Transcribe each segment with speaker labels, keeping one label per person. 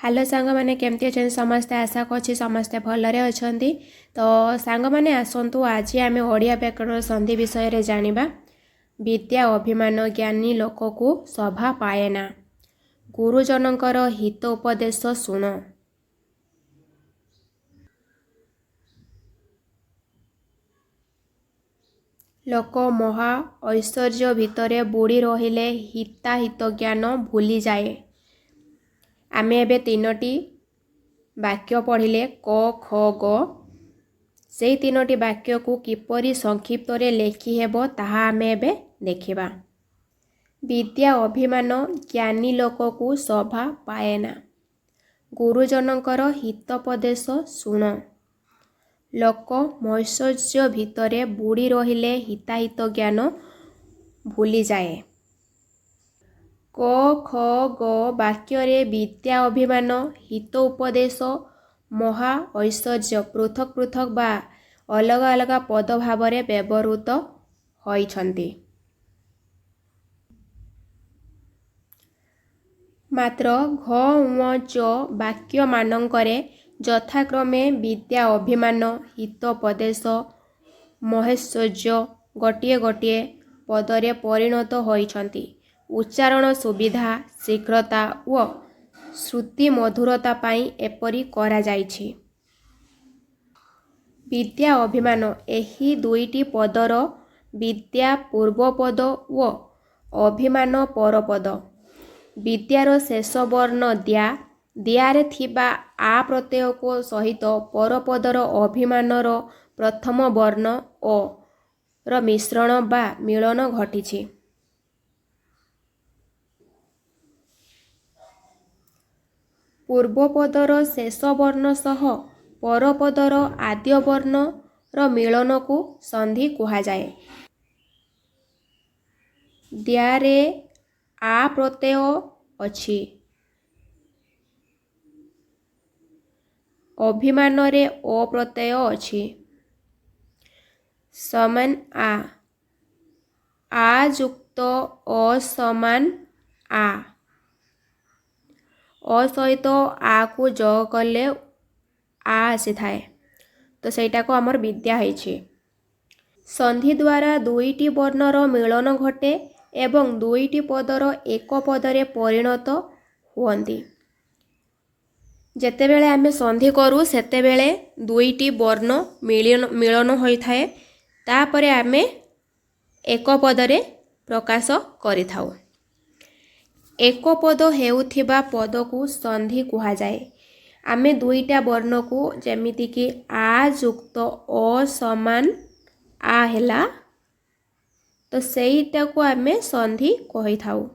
Speaker 1: Hello सांग मैंने केमती अच्छा समस्ते आशा करी समस्ते भलरे अच्छा। तो सांग मैंने आसतु आज आम ओडिया व्याकरण संधि विषय जानिबा। विद्या अभिमान ज्ञानी लोक को सभा पाएना, गुरुजनकर हित उपदेश शुण। लोक महा ऐश्वर्य भितर बुड़ी रहिले हिताहित ज्ञान भूली जाए। आमे एबे तीनोटी वाक्य पढ़िले क ख ग। से तीनोटी वाक्य को किपरि संक्षिप्त रे लेखि हेबो ताहा आमे एबे देखिबा। विद्या अभिमान ज्ञानी लोक को सभा पाएना, गुरुजनकर हितोपदेश शुण। लोक ऐश्वर्य भितर बुड़ी रहिले हिताहित ज्ञान भूली जाए। क ख ग वाक्य विद्या अभिमान हित उपदेश महा ऐश्वर्य पृथक पृथक बा अलग अलग पद भाव व्यवहृत होइछन्ति। मात्र घ उ च वाक्य मानंकरे यथाक्रमे विद्या अभिमान हितोपदेश महेश्वर्य गोटे गोटे पदरे परिणत होइछन्ति। उच्चारण सुविधा शीघ्रता व श्रुति मधुरता पाई एपरी करा जाइछि। विद्या अभिमान एही दुईटी पदर विद्या पूर्वपद व अभिमान परपद। विद्यार शेष वर्ण द्या, द्यारे थिबा आ प्रत्यय को सहित परपदर अभिमानर प्रथम वर्ण ओ र मिश्रण बा मिलन घटिछि। पूर्वपदर शेष वर्ण सह परपदर आद्य वर्ण र मिलन को संधि कहा जाए। द्यारे आ प्रत्यय अछि, अभिमान रे ओ प्रत्यय अछि। समान आ युक्त असमान आ असहित आ को जोग कले आ आसी थाए, तो सेटा को आमर विद्या है। संधि द्वारा दुईटी वर्णर मिलन घटे एवं दुईटी पदर एक पदरे परिणत हुअन्ति। जेतेबेले आमे संधि करू सेतेबेले दुईटी वर्ण मिलन होई थाए, तापरे आमे एक पदरे प्रकाश करिथाउ। एक पद हेउथिबा पद को संधि कहा जाए। आमे दुईटा वर्ण को जेमिति कि आ युक्त असमान आ हेला, तो सेईटा को आमे संधि कहि थाउ।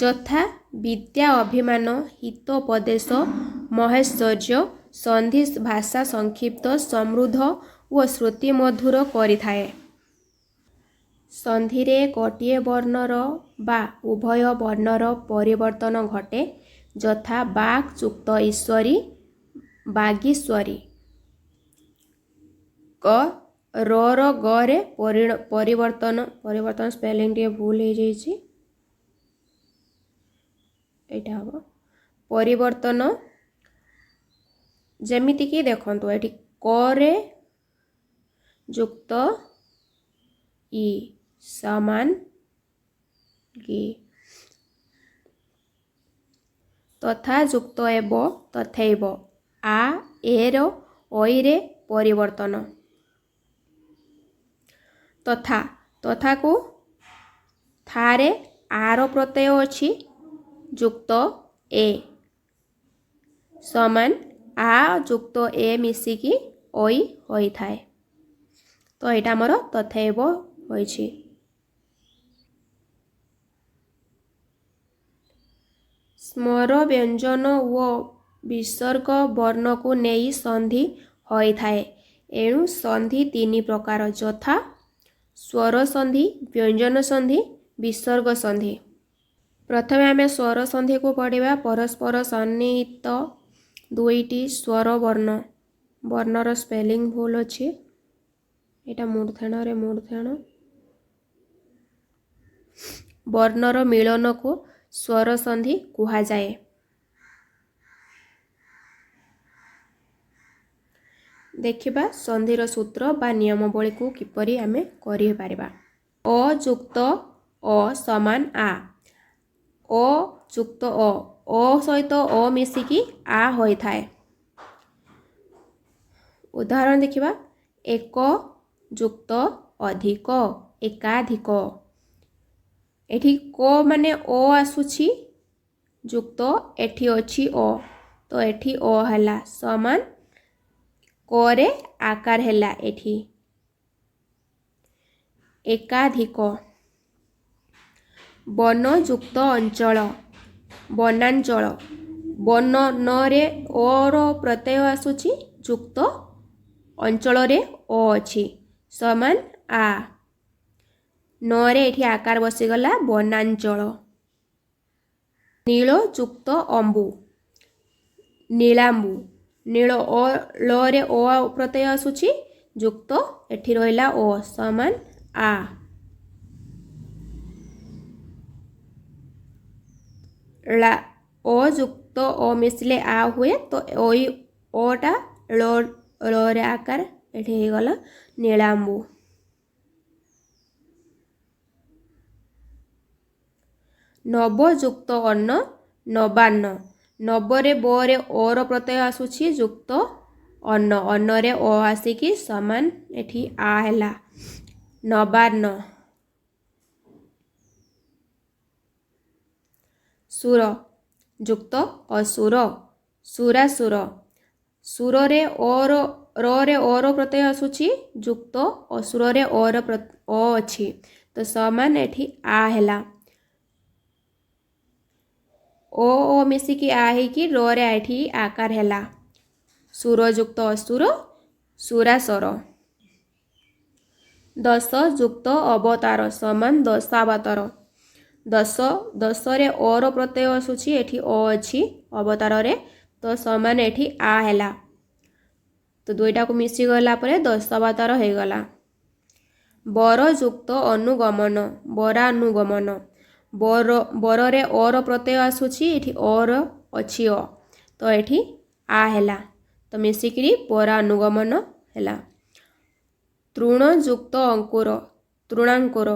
Speaker 1: यथा विद्या अभिमान हितोपदेश महेश्वर्य संधि भाषा संक्षिप्त समृद्ध व श्रुति मधुर करिथाए। संधि रे गोटिए वर्णर बा उभय वर्णर परिवर्तन घटे, यथा बाक युक्त ईश्वरी बागीश्वरी। क र ग रे परिवर्तन स्पेलिंग टे भूल हो जाइछि, एटा हबो परिवर्तन। जेमिति कि देखंतु एठी क रे युक्त ई समान गी, तथा युक्त एब तथैब आ एर ओई रे परिवर्तन। तथा तथा को थारे आर प्रत्यय अछि युक्त ए, समान आ युक्त ए मिसिकी ओई होई थाए, तो एटा हमर तथैब होइछि। स्मर व्यंजन व विसर्ग वर्ण को नेई संधि होई थाए। एणु संधि तीन प्रकार, यथा स्वर संधि, व्यंजन संधि, विसर्ग संधि। प्रथमे आमे स्वर संधि को पढ़िबा। परस्पर सन्निहित दुईटी स्वर वर्ण, वर्णर स्पेलिंग भूल अछि, एटा मूर्धन रे मूर्धन। वर्णर मिलन को स्वर संधि कहा जाए। देखिबा संधिर सूत्र बा नियमावली को किपरि आमे करि पारिबा। अ जुक्त अ समान आ। अ जुक्त अ सहित अ मिसिकी आ होई थाए। उदाहरण देखिबा एक जुक्त अधिक एकाधिक। एठी क माने ओ आसुछि जुक्त एठी अछि ओ तो एठी ओ हला समान करे आकार हेला एठी एकाधिक। वन जुक्त अंचल वनांचल वन न रे ओ रो प्रत्यय आसुछि जुक्त अंचल रे ओ अछि समान आ न रे एठी आकार बसिगला वनांचल। नील जुक्त अंबु नीलांबु नील ओ ल रे ओ प्रत्यय आसुछि जुक्त एठी रहिला ओ समान आ। ला ओ जुक्त ओ मिसले आ हुए तो ओई ओटा ल रे आकार एठी हे गला नीलांबु। नव जुक्त अन्न नवान्न नवरे ब रे ओ रो प्रत्यय आसुछि जुक्त अन्न अन्न रे ओ आसिकी समान एठी आ हेला नवान्न। सुर जुक्त असुर सुरासुर सुर रे ओ रे ओ रो प्रत्यय आसुछि जुक्त असुर रे ओ रो ओ अछि तो समान एठी आ हेला ओ मिसिकी आ हेकी रो रे एठी आकार हेला सुर जुक्त असुर सुरासुर। दश जुक्त अवतार समान दशावतार दश रे ओ रो प्रत्यय आसुछि एठी ओ अछि अवतार रे तो समान एठी आ हेला तो दुईटा को मिसी गला परे दशावतार हे गला। बर जुक्त अनुगमन बरानुगमन बर रे ओ रो प्रत्यय आसुछि एठी ओ रो अछि ओ तो एठी आ हेला तो मिसिकरी बरानुगमन हेला। तृण जुक्त अंकुर तृणांकुर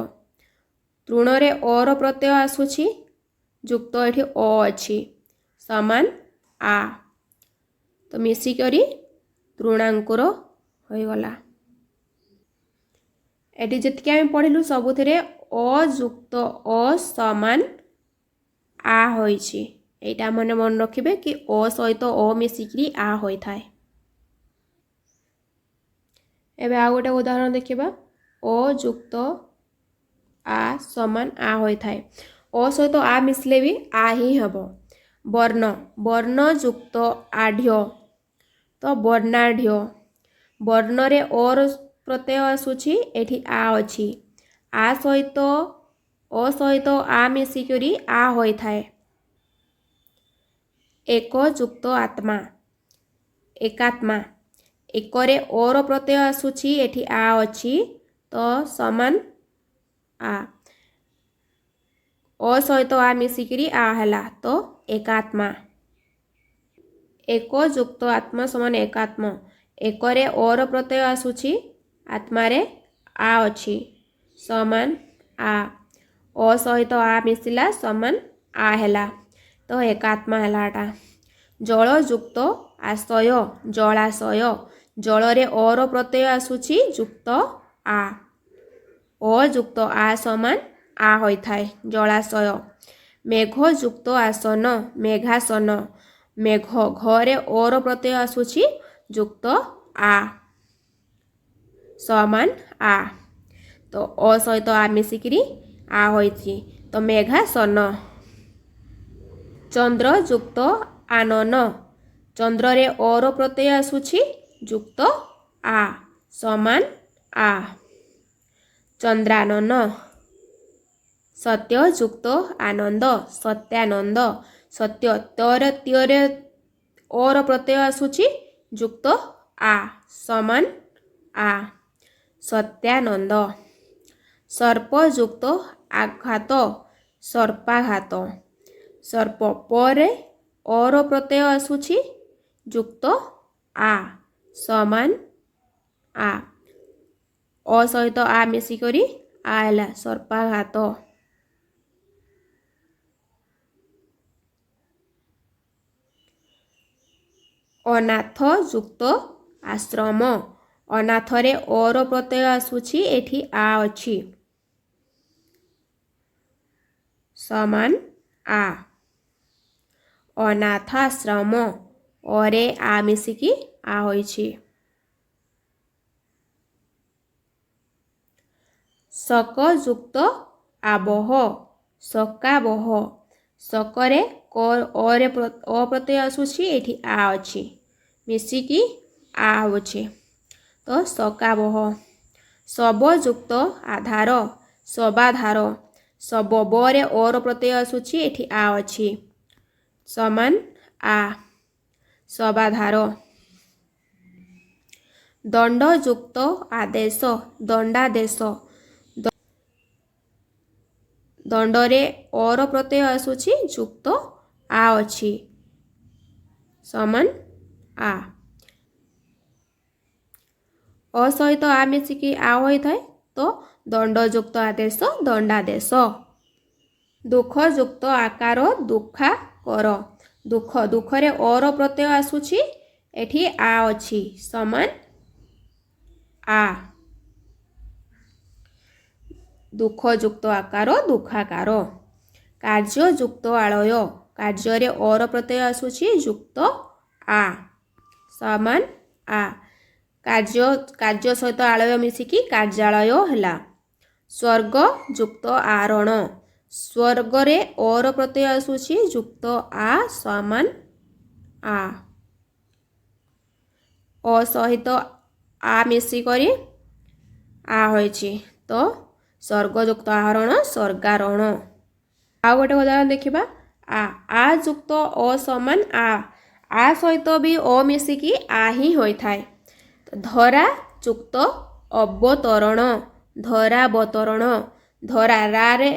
Speaker 1: तृण रे ओ रो प्रत्यय आसुछि जुक्त एठी ओ अछि समान आ तो मिसिकरी तृणांकुर होई गला। एटी जतिके आमे पढिलु सबुथिरे अ जुक्त अ समान आ होइछि एटा मने मन रखिबे कि अ सहित अ मिसिकरी आ होई थाए। एबे आ गोटे उदाहरण देखिबा अ जुक्त आ समान आ होई थाए अ सहित आ मिसले भी आ ही हबो। वर्ण वर्ण जुक्त आढ्य तो वर्णाढ्य वर्ण रे ओ प्रत्यय आसुछि एठी आ अछि आ सहित अ सहित आ मिसिकरी आ होई थाए। एक जुक्त आत्मा एकात्मा एक रे ओ रो प्रत्यय आसुछि एठी आ अछि तो समान आ ओ सहित आ मिसिकरी आ हला तो एकात्मा। एक जुक्त आत्मा समान एकात्मा एक रे ओ रो प्रत्यय आसुछि आत्मा रे आ अछि समान आ ओ सहित आ मिसिला समान आ हेला तो एकात्मा हेलाटा। जल जुक्त आशय जलाशय जल रे ओ रो प्रत्यय आसुछि जुक्त आ ओ जुक्त आ समान आ होई थाए जलाशय। मेघ जुक्त आसन मेघासन मेघ घरे ओ रो प्रत्यय आसुछि जुक्त आ समान आ तो ओ सहित आ मिसिकरी आ होइछि तो मेघासन। चंद्र जुक्त आनन चंद्र रे ओ रो प्रत्यय आसुछि जुक्त आ समान आ चंद्रानन। सत्य जुक्त आनंद सत्यानंद सत्य त्योरे ओ रो प्रत्यय आसुछि जुक्त आ समान आ सत्यानंद। सर्प जुक्त आघात सर्पाघात सर्प परे ओ रो प्रत्यय आसुछि जुक्त आ समान आ अ सहित आ मिसिकरी आ हैला सर्पाघात। अनाथ जुक्त आश्रम अनाथरे अर प्रत्यय आसुछि एठी आ अछि समान आ अनाथाश्रम अरे आ मिसिकी आ होइछि। सक जुक्त आबह सकाबह सकरे अरे अ प्रत्यय आसुछि एठी आ अछि मिसिकी आ होछि तो सकाबह। सब जुक्त आधार सबाधार सब बरे अर प्रत्यय आसुछि एठी आ अछि समान आ सबाधार। दंड जुक्त आदेश दंडादेश दंडरे अर प्रत्यय आसुछि जुक्त आ अछि समान आ असहित आ मिसिकी आ होई थाए तो दंडयुक्त आदेश दंडादेश। दुख जुक्त आकार दुखा कर दुख दुखरे अर प्रत्यय आसुछि एठी आ अछि समान आ दुख जुक्त आकार दुखाकार। कार्य जुक्त आलय कार्य अर प्रत्यय आसुछि जुक्त आ समान आ कार्य कार्य सहित आलय मिसिकी कार्यालय हैला। स्वर्ग जुक्त आरण स्वर्गरे अर प्रत्यय आसुछि जुक्त आ समान आ असहित आ मिसिकरी आ होइछि तो स्वर्गयुक्त आहरण स्वर्गारोहण। आ गोटे उदाहरण देखिबा आ जुक्त असमान आ सहित भी अ मिसिकी आ ही होई थाए। धरा जुक्त अवतरण धरावतरण धरा रारे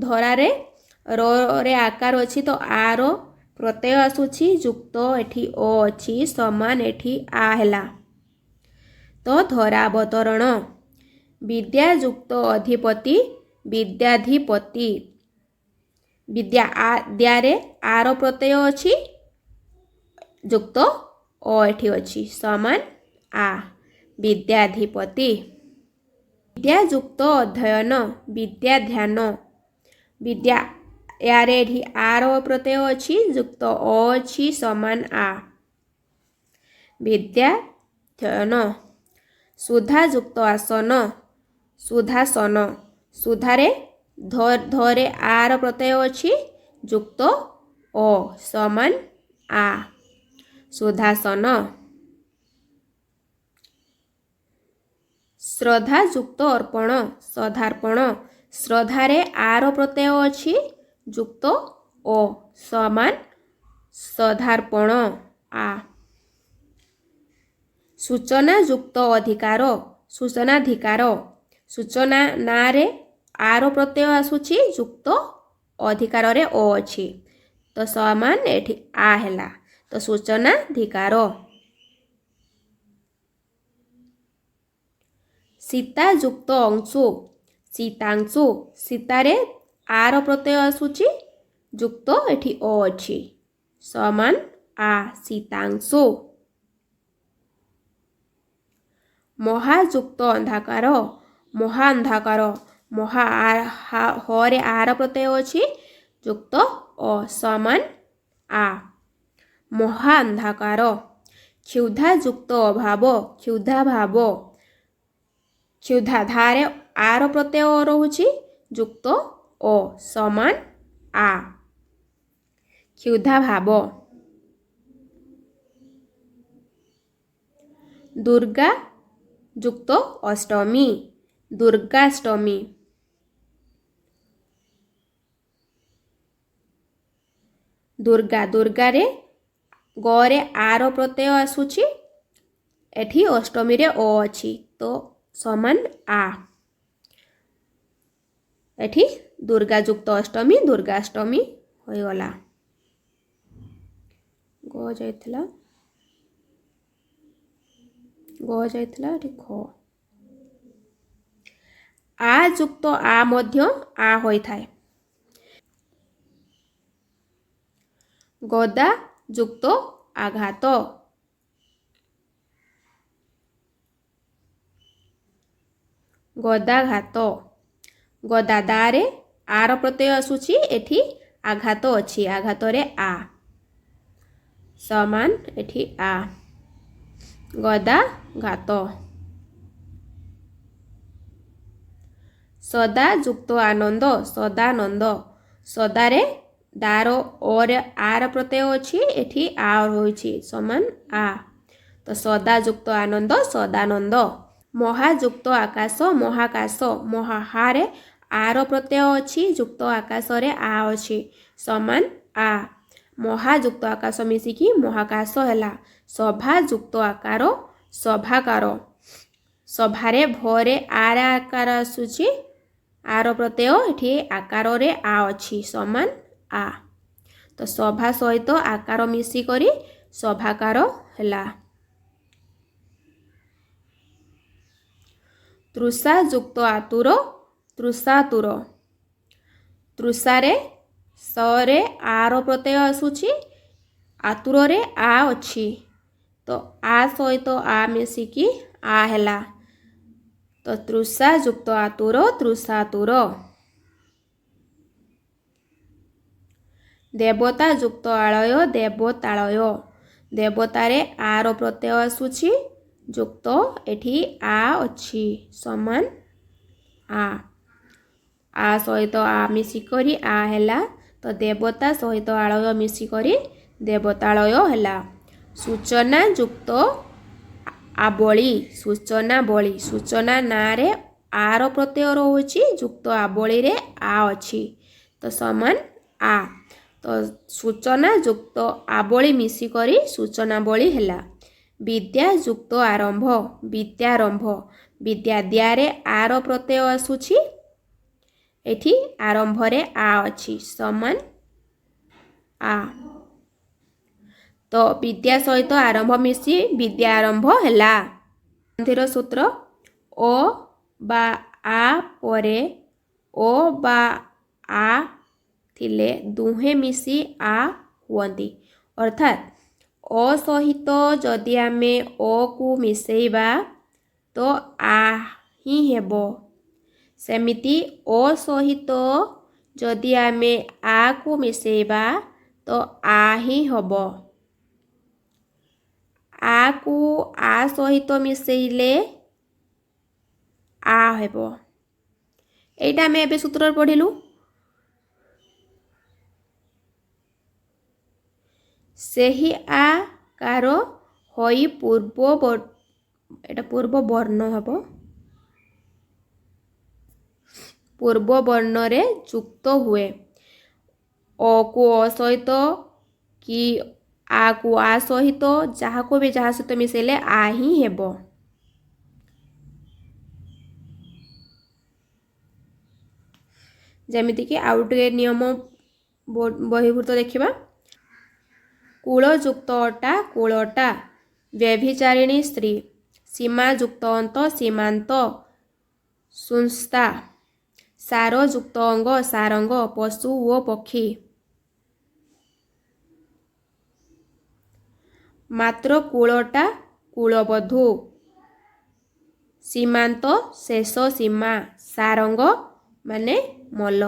Speaker 1: धरारे रे आकार अछि तो आर प्रत्यय आसुछि जुक्त एठी अ अछि समान एठी आ हैला तो धरावतरण। विद्या जुक्त अधिपति विद्याधिपति विद्या द्यारे आर प्रत्यय अछि जुक्त अ एठी अछि समान आ विद्याधिपति। विद्या जुक्त अध्ययन विद्या ध्यान विद्या यारे एठी आर प्रत्यय अछि जुक्त अ अछि समान आ विद्याध्ययन। सुधा जुक्त आसन सुधासन सुधारे धरे आर प्रत्यय अछि जुक्त अ समान आ सुधासन। श्रद्धा जुक्त अर्पण श्रद्धार्पण श्रद्धारे आर प्रत्यय अछि जुक्त अ समान श्रद्धार्पण आ। सूचना जुक्त अधिकार सूचनाधिकार सूचना नारे आर प्रत्यय आसुछि जुक्त अधिकार रे अ अछि तो समान एठी आ हैला तो सूचनाधिकार। सीता जुक्त अंशु सीतांशु सीतारे आर प्रत्यय आसुछि जुक्त एठी अ अछि समान आ सीतांशु। महाजुक्त अंधाकार महाअंधाकार महा हरे आर प्रत्यय अछि जुक्त अ समान आ महाअंधाकार। क्षुधा जुक्त अभाव क्षुधा भाव क्षुधा धारे आर प्रत्यय रहुछि जुक्त अ समान आ क्षुधा भाव। दुर्गा जुक्त अष्टमी दुर्गाष्टमी दुर्गा दुर्गारे गरे आर प्रत्यय आसुछि एठी अष्टमी रे अ अछि तो समान आ एठी दुर्गा जुक्त अष्टमी दुर्गाष्टमी होई गला गो जायथला। ଗ ଯାଇଥିଲା ଏଠି ଖ। ଆ ଯୁକ୍ତ ଆ ମଧ୍ୟ ଆ ହୋଇଥାଏ। ଗଦା ଯୁକ୍ତ ଆଘାତ। ଗଦାଘାତ। ଗଦା ଦାରେ ଆର ପ୍ରତ୍ୟୟ ଆସୁଛି, ଏଠି ଆଘାତ ଅଛି, ଆଘାତରେ ଆ ସମାନ ଏଠି ଆ। ଗଦାଘାତ। ସଦା ଯୁକ୍ତ ଆନନ୍ଦ। ସଦାନନ୍ଦ। ସଦାରେ ଦାର ଓରେ ଆର ପ୍ରତ୍ୟୟ ଅଛି, ଏଠି ଆ ରହିଛି ସମାନ ଆ, ତ ସଦା ଯୁକ୍ତ ଆନନ୍ଦ ସଦାନନ୍ଦ। ମହାଯୁକ୍ତ ଆକାଶ। ମହାକାଶ। ମହାହାରେ ଆର ପ୍ରତ୍ୟୟ ଅଛି, ଯୁକ୍ତ ଆକାଶରେ ଆ ଅଛି ସମାନ ଆ। ମହାଯୁକ୍ତ ଆକାଶ ମିଶିକି ମହାକାଶ ହେଲା। ସଭା ଯୁକ୍ତ ଆକାର। ସଭାକାର। ସଭାରେ ଭରେ ଆର ଆକାର ଆସୁଛି, ଆର ପ୍ରତ୍ୟୟ ଏଠି ଆକାରରେ ଆ ଅଛି ସମାନ ଆ, ତ ସଭା ସହିତ ଆକାର ମିଶିକରି ସଭାକାର ହେଲା। ତୃଷା ଯୁକ୍ତ ଆତୁର। ତୃଷାତୁର। ତୃଷାରେ ସରେ ଆର ପ୍ରତ୍ୟୟ ଆସୁଛି, ଆତୁରରେ ଆ ଅଛି, ତ ଆ ସହିତ ଆ ମିଶିକି ଆ ହେଲା, ତ ତୃଷା ଯୁକ୍ତ ଆତୁର ତୃଷାତୁର। ଦେବତା ଯୁକ୍ତ ଆଳୟ। ଦେବତାଳୟ। ଦେବତାରେ ଆର ପ୍ରତ୍ୟୟ ଆସୁଛି, ଯୁକ୍ତ ଏଠି ଆ ଅଛି ସମାନ ଆ, ଆ ସହିତ ଆ ମିଶିକରି ଆ ହେଲା, ତ ଦେବତା ସହିତ ଆଳୟ ମିଶିକରି ଦେବତାଳୟ ହେଲା। ସୂଚନା ଯୁକ୍ତ ଆବଳି। ସୂଚନା ବଳି। ସୂଚନା ନାଁରେ ଆର ପ୍ରତ୍ୟୟ ରହୁଛି, ଯୁକ୍ତ ଆବଳିରେ ଆ ଅଛି, ତ ସମାନ ଆ, ତ ସୂଚନା ଯୁକ୍ତ ଆବଳି ମିଶିକରି ସୂଚନା ବଳି ହେଲା। ବିଦ୍ୟା ଯୁକ୍ତ ଆରମ୍ଭ। ବିଦ୍ୟାରମ୍ଭ। ବିଦ୍ୟା ଦ୍ୟାରେ ଆର ପ୍ରତ୍ୟୟ ଆସୁଛି, ଏଠି ଆରମ୍ଭରେ ଆ ଅଛି ସମାନ ଆ, ତ ବିଦ୍ୟା ସହିତ ଆରମ୍ଭ ମିଶି ବିଦ୍ୟା ଆରମ୍ଭ ହେଲା। ସନ୍ଧିର ସୂତ୍ର ଓ ବା ଆ ପରେ ଓ ବା ଆ ଥିଲେ ଦୁହେଁ ମିଶି ଆ ହୁଅନ୍ତି, ଅର୍ଥାତ୍ ଅ ସହିତ ଯଦି ଆମେ ଓ କୁ ମିଶେଇବା ତ ଆ ହିଁ ହେବ, ସେମିତି ଓ ସହିତ ଯଦି ଆମେ ଆ କୁ ମିଶେଇବା ତ ଆ ହିଁ ହେବ। ଆ କୁ ଆ ସହିତ ମିଶେଇଲେ ଆ ହେବ, এইটা ଆମେ ଏବେ ସୂତ୍ରରେ ପଢ଼ିଲୁ। ସେହି ଆ କାର ହୋଇ ଏଟା ପୂର୍ବ ବର୍ଣ୍ଣ ହେବ, ପୂର୍ବ ବର୍ଣ୍ଣରେ ଯୁକ୍ତ ହୁଏ। ଅ କୁ ଅ ସହିତ କି ଆ କୁ ଆ ସହିତ, ଯାହାକୁ ବି ଯାହା ସହିତ ମିଶେଇଲେ ଆ ହିଁ ହେବ। ଯେମିତିକି ଆଉ ଟିକେ ନିୟମ ବହିଭୂତ ଦେଖିବା। କୂଳ ଯୁକ୍ତ ଅଟା କୂଳଟା। ବ୍ୟଭିଚାରିଣୀ ସ୍ତ୍ରୀ। ସୀମା ଯୁକ୍ତ ଅନ୍ତ ସୀମାନ୍ତ। ସୁଂସ୍ଥା। ସାର ଯୁକ୍ତ ଅଙ୍ଗ ସାରଙ୍ଗ। ପଶୁ ଓ ପକ୍ଷୀ। ମାତ୍ର କୂଳଟା କୂଳବଧୂ। ସୀମାନ୍ତ ଶେଷ ସୀମା। ସାରଙ୍ଗ ମାନେ ମଲ।